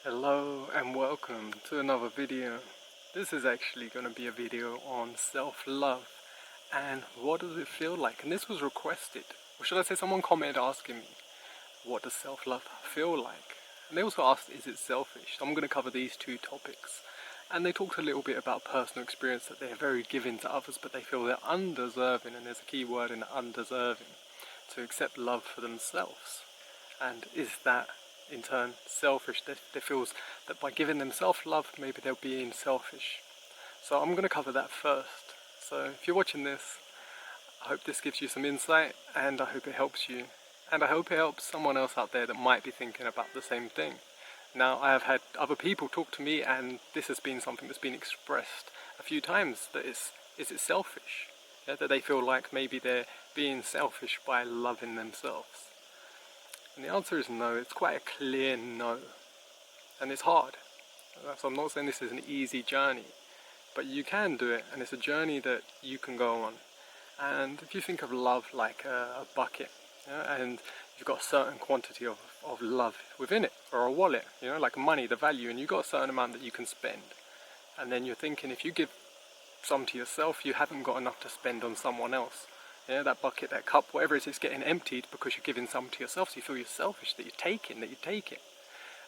Hello and welcome to another video. This is actually going to be a video on self-love and what does it feel like, and this was requested, or should I say someone commented asking me what does self-love feel like, and they also asked is it selfish. So I'm going to cover these two topics, and they talked a little bit about personal experience that they're very giving to others but they feel they're undeserving, and there's a key word in undeserving, to accept love for themselves. And is that in turn selfish? They feels that by giving them self-love maybe they're being selfish. So I'm going to cover that first. So if you're watching this, I hope this gives you some insight, and I hope it helps you, and I hope it helps someone else out there that might be thinking about the same thing. Now, I have had other people talk to me, and this has been something that's been expressed a few times, that is it selfish? Yeah, that they feel like maybe they're being selfish by loving themselves. And the answer is no. It's quite a clear no. And it's hard. So I'm not saying this is an easy journey, but you can do it, and it's a journey that you can go on. And if you think of love like a bucket, yeah, and you've got a certain quantity of love within it, or a wallet, like money, the value, and you've got a certain amount that you can spend. And then you're thinking if you give some to yourself, you haven't got enough to spend on someone else. Yeah, that bucket, that cup, whatever it is, getting emptied because you're giving some to yourself, so you feel you're selfish, that you take it.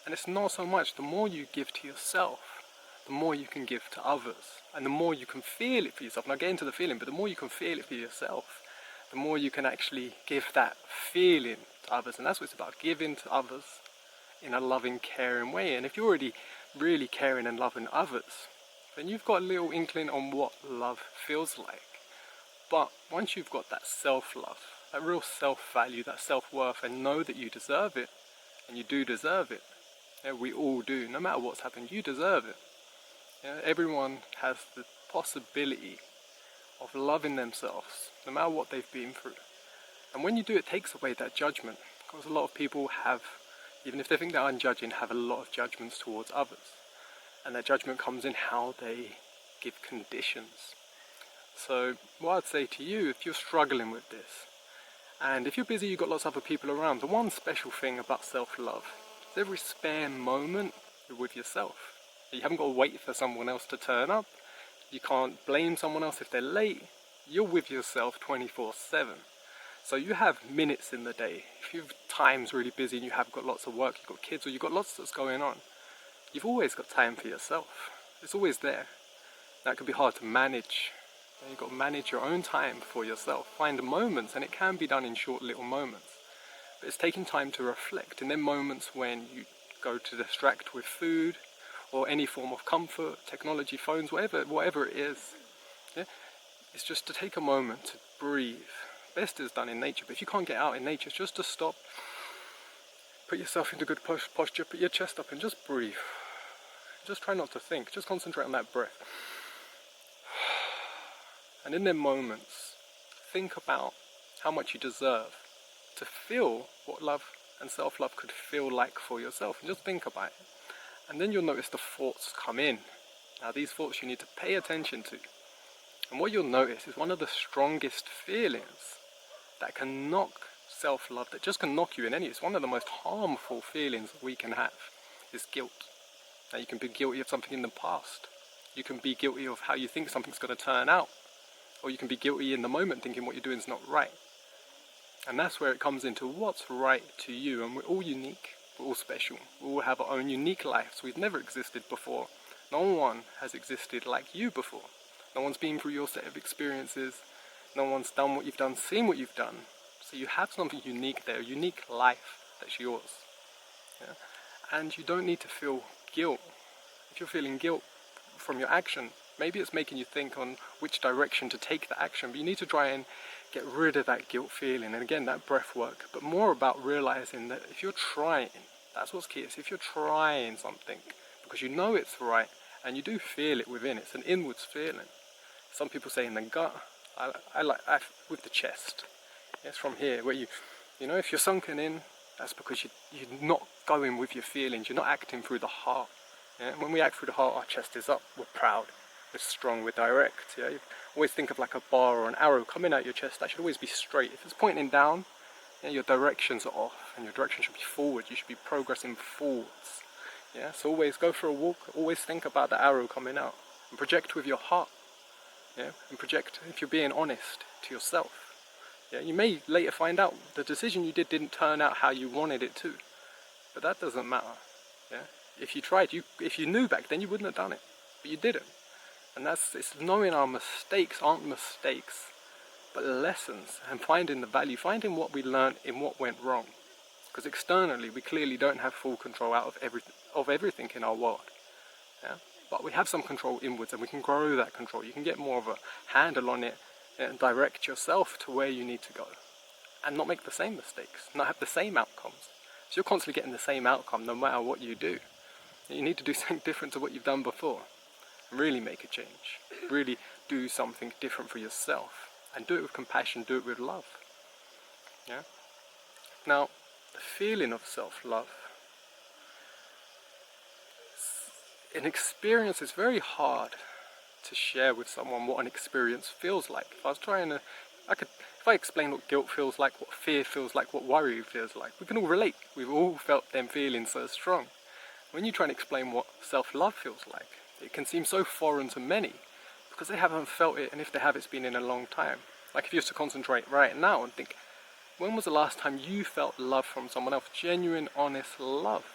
And it's not so much. The more you give to yourself, the more you can give to others. And the more you can feel it for yourself. And I'll get into the feeling, but the more you can feel it for yourself, the more you can actually give that feeling to others. And that's what it's about, giving to others in a loving, caring way. And if you're already really caring and loving others, then you've got a little inkling on what love feels like. But once you've got that self-love, that real self-value, that self-worth, and know that you deserve it, and you do deserve it, yeah, we all do, no matter what's happened, you deserve it. Yeah, everyone has the possibility of loving themselves, no matter what they've been through. And when you do, it takes away that judgment, because a lot of people have, even if they think they're unjudging, have a lot of judgments towards others. And that judgment comes in how they give conditions. So what I'd say to you, if you're struggling with this, and if you're busy, you've got lots of other people around, the one special thing about self-love is every spare moment you're with yourself. You haven't got to wait for someone else to turn up. You can't blame someone else if they're late. You're with yourself 24/7. So you have minutes in the day. If your time's really busy and you have got lots of work, you've got kids, or you've got lots that's going on, you've always got time for yourself. It's always there. That can be hard to manage. You've got to manage your own time for yourself. Find moments, and it can be done in short little moments. But it's taking time to reflect. And then moments when you go to distract with food or any form of comfort, technology, phones, whatever it is. Yeah? It's just to take a moment to breathe. Best is done in nature, but if you can't get out in nature, it's just to stop, put yourself into good posture, put your chest up and just breathe. Just try not to think, just concentrate on that breath. And in them moments, think about how much you deserve to feel what love and self-love could feel like for yourself. And just think about it. And then you'll notice the thoughts come in. Now these thoughts you need to pay attention to. And what you'll notice is one of the strongest feelings that can knock self-love, that just can knock you in any, it's one of the most harmful feelings we can have, is guilt. Now you can be guilty of something in the past. You can be guilty of how you think something's going to turn out. Or you can be guilty in the moment thinking what you're doing is not right. And that's where it comes into what's right to you. And we're all unique, we're all special, we all have our own unique lives. We've never existed before. No one has existed like you before. No one's been through your set of experiences. No one's done what you've done, seen what you've done. So you have something unique there, a unique life that's yours. Yeah? And you don't need to feel guilt. If you're feeling guilt from your action, maybe it's making you think on which direction to take the action, but you need to try and get rid of that guilt feeling, and again, that breath work, but more about realizing that if you're trying, that's what's key, is if you're trying something, because you know it's right, and you do feel it within, it's an inwards feeling. Some people say in the gut, I like with the chest. It's from here, where you know, if you're sunken in, that's because you're not going with your feelings, you're not acting through the heart. Yeah? When we act through the heart, our chest is up, we're proud. We're strong, we're direct. Yeah? You always think of like a bar or an arrow coming out your chest. That should always be straight. If it's pointing down, yeah, your directions are off, and your direction should be forward. You should be progressing forwards. Yeah, so always go for a walk, always think about the arrow coming out, and project with your heart. Yeah, and project if you're being honest to yourself. Yeah, you may later find out the decision you did didn't turn out how you wanted it to, but that doesn't matter. Yeah, if you tried, if you knew back then, you wouldn't have done it, but you didn't. And it's knowing our mistakes aren't mistakes, but lessons, and finding the value, finding what we learned in what went wrong. Because externally, we clearly don't have full control out of everything in our world. Yeah? But we have some control inwards, and we can grow that control. You can get more of a handle on it and direct yourself to where you need to go, and not make the same mistakes, not have the same outcomes. So you're constantly getting the same outcome no matter what you do. You need to do something different to what you've done before. Really make a change. Really do something different for yourself. And do it with compassion, do it with love. Yeah? Now, the feeling of self-love, an experience is very hard to share with someone what an experience feels like. If I explain what guilt feels like, what fear feels like, what worry feels like, we can all relate. We've all felt them feeling so strong. When you try and explain what self-love feels like, it can seem so foreign to many because they haven't felt it, and if they have, it's been in a long time. Like if you used to concentrate right now and think, when was the last time you felt love from someone else? Genuine, honest love.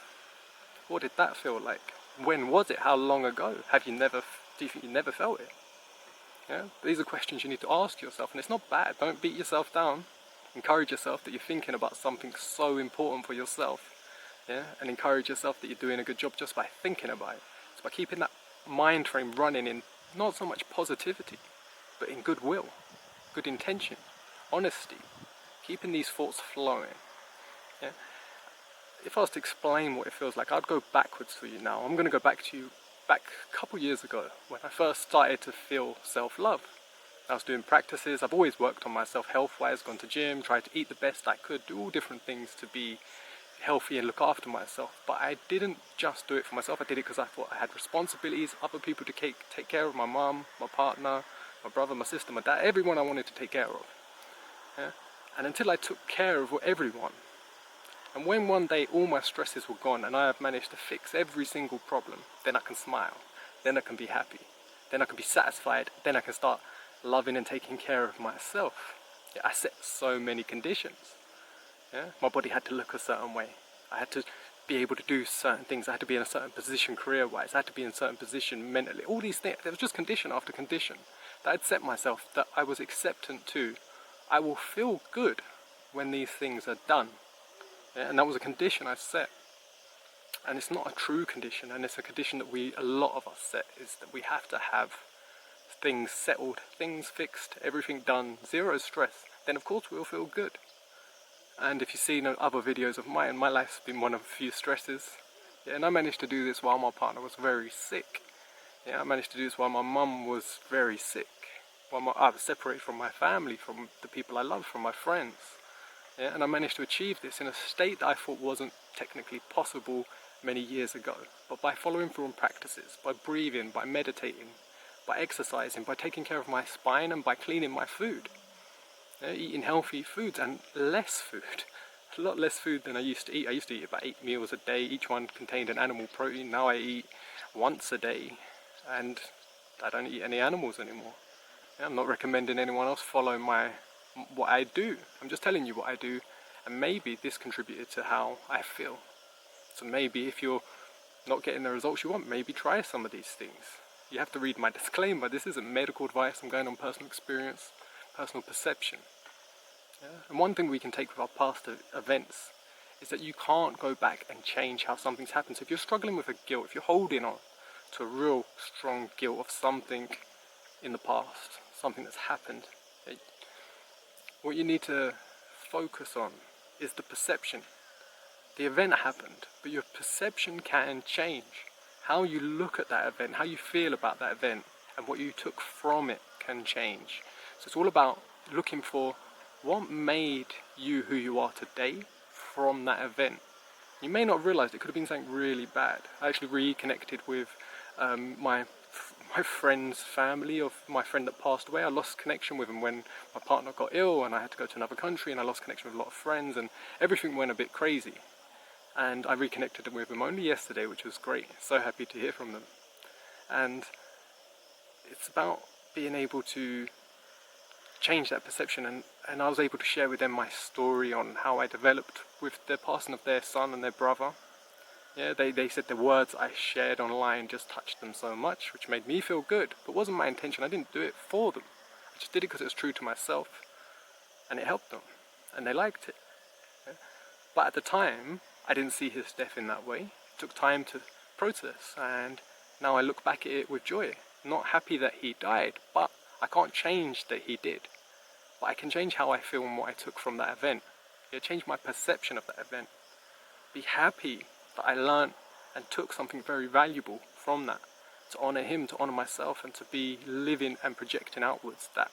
What did that feel like? When was it? How long ago? Do you think you never felt it? Yeah? These are questions you need to ask yourself, and it's not bad. Don't beat yourself down. Encourage yourself that you're thinking about something so important for yourself. Yeah? And encourage yourself that you're doing a good job just by thinking about it. It's by keeping that mind frame running in not so much positivity, but in goodwill, good intention, honesty, keeping these thoughts flowing. Yeah? If I was to explain what it feels like, I'd go backwards for you now. I'm going to go back a couple years ago when I first started to feel self-love. I was doing practices. I've always worked on myself health-wise, gone to gym, tried to eat the best I could, do all different things to be healthy and look after myself. But I didn't just do it for myself. I did it because I thought I had responsibilities, other people to take care of, my mum, my partner, my brother, my sister, my dad, everyone I wanted to take care of. Yeah? And until I took care of everyone, and when one day all my stresses were gone and I have managed to fix every single problem, then I can smile, then I can be happy, then I can be satisfied, then I can start loving and taking care of myself. Yeah, I set so many conditions. Yeah? My body had to look a certain way. I had to be able to do certain things. I had to be in a certain position career-wise. I had to be in a certain position mentally. All these things, it was just condition after condition that I'd set myself, that I was acceptant to. I will feel good when these things are done. Yeah? And that was a condition I set. And it's not a true condition, and it's a condition that a lot of us set, is that we have to have things settled, things fixed, everything done, zero stress. Then of course we'll feel good. And if you've seen other videos of mine, my life's been one of a few stresses. Yeah, and I managed to do this while my partner was very sick. Yeah, I managed to do this while my mum was very sick. While I was separated from my family, from the people I love, from my friends. Yeah, and I managed to achieve this in a state that I thought wasn't technically possible many years ago. But by following through on practices, by breathing, by meditating, by exercising, by taking care of my spine, and by cleaning my food. Eating healthy foods and less food. A lot less food than I used to eat. I used to eat about 8 meals a day. Each one contained an animal protein. Now I eat once a day, and I don't eat any animals anymore. Yeah, I'm not recommending anyone else follow what I do. I'm just telling you what I do, and maybe this contributed to how I feel. So maybe if you're not getting the results you want, maybe try some of these things. You have to read my disclaimer. This isn't medical advice. I'm going on personal experience, personal perception. Yeah? And one thing we can take with our past events is that you can't go back and change how something's happened. So if you're struggling with a guilt, if you're holding on to a real strong guilt of something in the past, something that's happened, what you need to focus on is the perception. The event happened, but your perception can change. How you look at that event, how you feel about that event, and what you took from it can change. So it's all about looking for what made you who you are today from that event. You may not realize it could have been something really bad. I actually reconnected with my friend's family, of my friend that passed away. I lost connection with him when my partner got ill and I had to go to another country, and I lost connection with a lot of friends, and everything went a bit crazy. and I reconnected with them only yesterday, which was great. So happy to hear from them. And it's about being able to change that perception, and I was able to share with them my story on how I developed with the passing of their son and their brother. Yeah, they said the words I shared online just touched them so much, which made me feel good, but wasn't my intention. I didn't do it for them. I just did it because it was true to myself, and it helped them, and they liked it. Yeah? But at the time, I didn't see his death in that way. It took time to process, and now I look back at it with joy. Not happy that he died, but I can't change that he did. But I can change how I feel and what I took from that event. It changed my perception of that event. Be happy that I learned and took something very valuable from that. To honour him, to honour myself, and to be living and projecting outwards that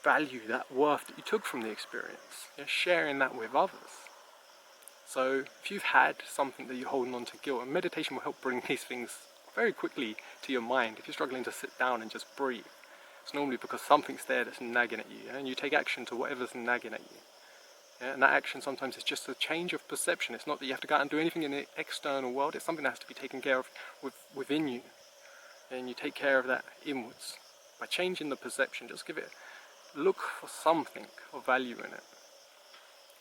value, that worth that you took from the experience. You're sharing that with others. So if you've had something that you're holding on to guilt, and meditation will help bring these things very quickly to your mind. If you're struggling to sit down and just breathe, it's normally because something's there that's nagging at you, and you take action to whatever's nagging at you. Yeah, and that action sometimes is just a change of perception. It's not that you have to go out and do anything in the external world. It's something that has to be taken care of within you, and you take care of that inwards by changing the perception. Just look for something of value in it.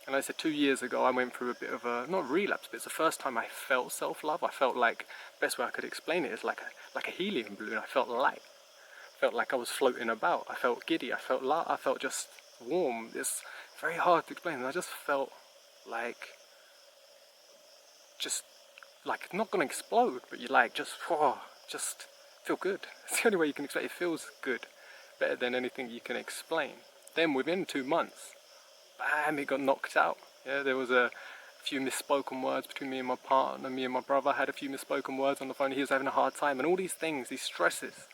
And I said 2 years ago I went through a bit of a, not relapse, but it's the first time I felt self-love. I felt like, best way I could explain it is like a helium balloon. I felt light. I felt like I was floating about. I felt giddy. I felt just warm. It's very hard to explain. And I just felt like, not gonna explode, but you just feel good. It's the only way you can explain it. It feels good. Better than anything you can explain. Then within 2 months, bam, it got knocked out. Yeah, there was a few misspoken words between me and my partner. Me and my brother had a few misspoken words on the phone. He was having a hard time, and all these things, these stresses,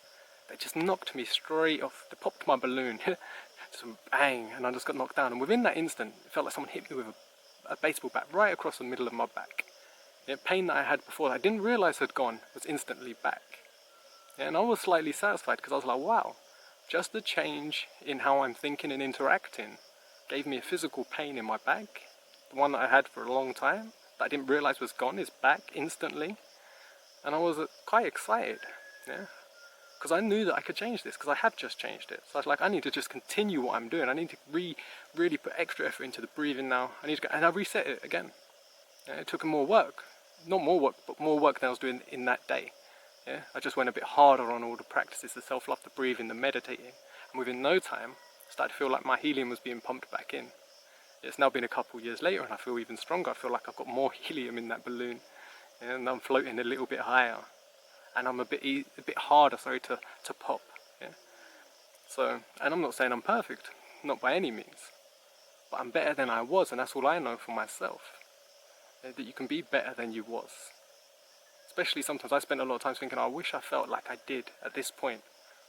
they just knocked me straight off. They popped my balloon, just bang, and I just got knocked down. And within that instant, it felt like someone hit me with a baseball bat right across the middle of my back. The pain that I had before that I didn't realise had gone was instantly back. Yeah, and I was slightly satisfied because I was like, wow, just the change in how I'm thinking and interacting gave me a physical pain in my back. The one that I had for a long time that I didn't realise was gone is back instantly. And I was quite excited, yeah, because I knew that I could change this, because I had just changed it. So I was like, I need to just continue what I'm doing. I need to really put extra effort into the breathing now. I need to go, and I reset it again. Yeah, it took more work. Not more work, but more work than I was doing in that day. Yeah, I just went a bit harder on all the practices, the self-love, the breathing, the meditating. And within no time, I started to feel like my helium was being pumped back in. It's now been a couple of years later and I feel even stronger. I feel like I've got more helium in that balloon. Yeah, and I'm floating a little bit higher. And I'm a bit harder, to pop. Yeah. So, and I'm not saying I'm perfect, not by any means. But I'm better than I was, and that's all I know for myself. Yeah, that you can be better than you was. Especially sometimes I spend a lot of time thinking, I wish I felt like I did at this point.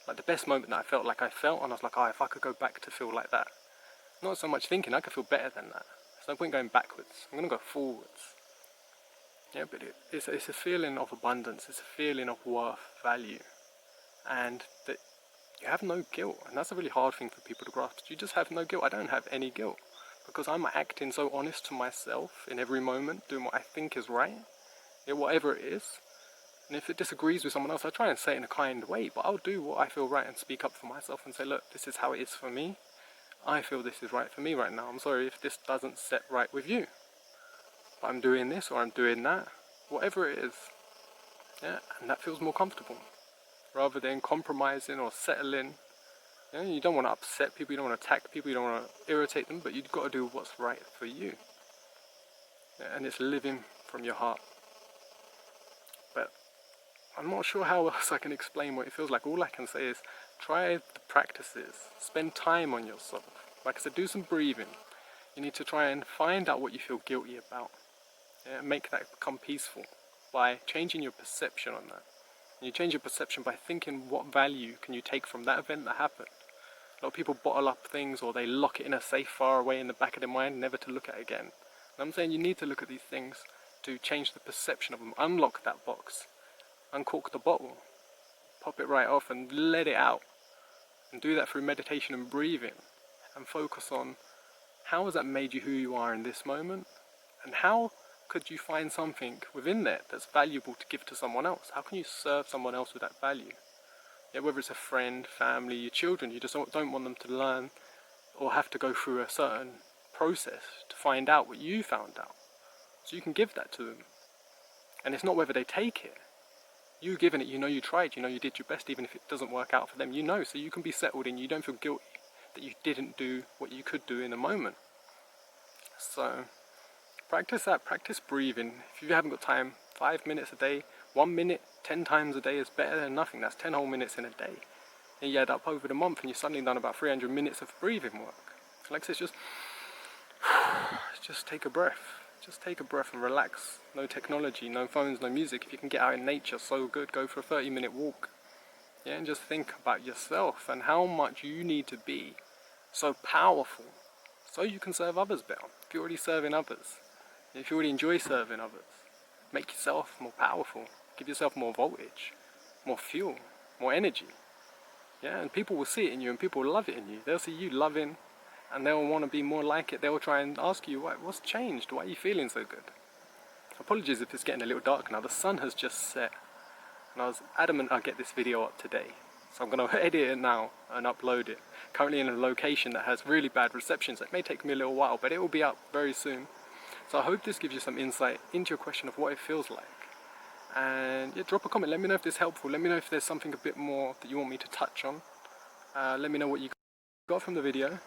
Like the best moment that I felt like I felt, and I was like, if I could go back to feel like that. Not so much thinking, I could feel better than that. There's no point going backwards, I'm going to go forwards. Yeah, but it's a feeling of abundance, it's a feeling of worth, value. And that you have no guilt, and that's a really hard thing for people to grasp. You just have no guilt. I don't have any guilt, because I'm acting so honest to myself in every moment, doing what I think is right. Yeah, whatever it is. And if it disagrees with someone else, I try and say it in a kind way, but I'll do what I feel right and speak up for myself and say, look, this is how it is for me. I feel this is right for me right now. I'm sorry if this doesn't set right with you. But I'm doing this or I'm doing that. Whatever it is. Yeah, and that feels more comfortable. Rather than compromising or settling. You know, you don't want to upset people, you don't want to attack people, you don't want to irritate them, but you've got to do what's right for you. Yeah, and it's living from your heart. But I'm not sure how else I can explain what it feels like. All I can say is try the practices, spend time on yourself. Like I said, do some breathing. You need to try and find out what you feel guilty about. Yeah, make that become peaceful by changing your perception on that. And you change your perception by thinking, what value can you take from that event that happened? A lot of people bottle up things, or they lock it in a safe far away in the back of their mind, never to look at again. And I'm saying you need to look at these things to change the perception of them. Unlock that box. Uncork the bottle, pop it right off and let it out. And do that through meditation and breathing. And focus on how has that made you who you are in this moment? And how could you find something within there that's valuable to give to someone else? How can you serve someone else with that value? Yeah, whether it's a friend, family, your children, you just don't want them to learn or have to go through a certain process to find out what you found out. So you can give that to them. And it's not whether they take it. You giving it, you know you tried, you know you did your best, even if it doesn't work out for them, you know, so you can be settled and you don't feel guilty that you didn't do what you could do in the moment. So practice that, practice breathing. If you haven't got time, 5 minutes a day, 1 minute, 10 times a day is better than nothing. That's 10 whole minutes in a day. And you add up over the month and you're suddenly done about 300 minutes of breathing work. Like I said, just take a breath. Just take a breath and relax. No technology, no phones, no music. If you can get out in nature, so good. Go for a 30-minute walk. Yeah, and just think about yourself and how much you need to be so powerful so you can serve others better. If you're already serving others, if you already enjoy serving others, make yourself more powerful. Give yourself more voltage, more fuel, more energy. Yeah, and people will see it in you and people will love it in you. They'll see you loving and they'll want to be more like it. They'll try and ask you, what's changed? Why are you feeling so good? Apologies if it's getting a little dark now. The sun has just set and I was adamant I'd get this video up today. So I'm going to edit it now and upload it. Currently in a location that has really bad reception, so it may take me a little while, but it will be up very soon. So I hope this gives you some insight into your question of what it feels like. And yeah, drop a comment, let me know if this is helpful, let me know if there's something a bit more that you want me to touch on. Let me know what you got from the video.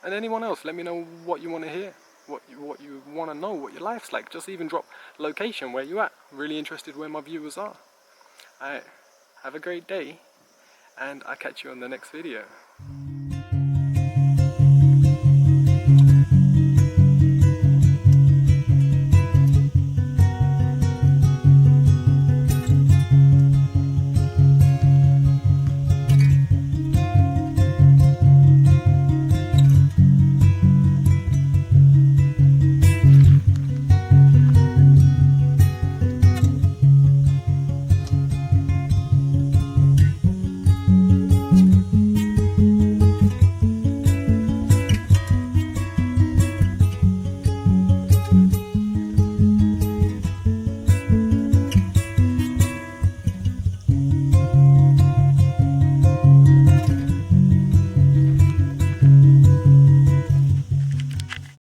And anyone else, let me know what you want to hear, what you want to know, what your life's like. Just even drop location where you at. I'm really interested where my viewers are. Alright, have a great day, and I'll catch you on the next video.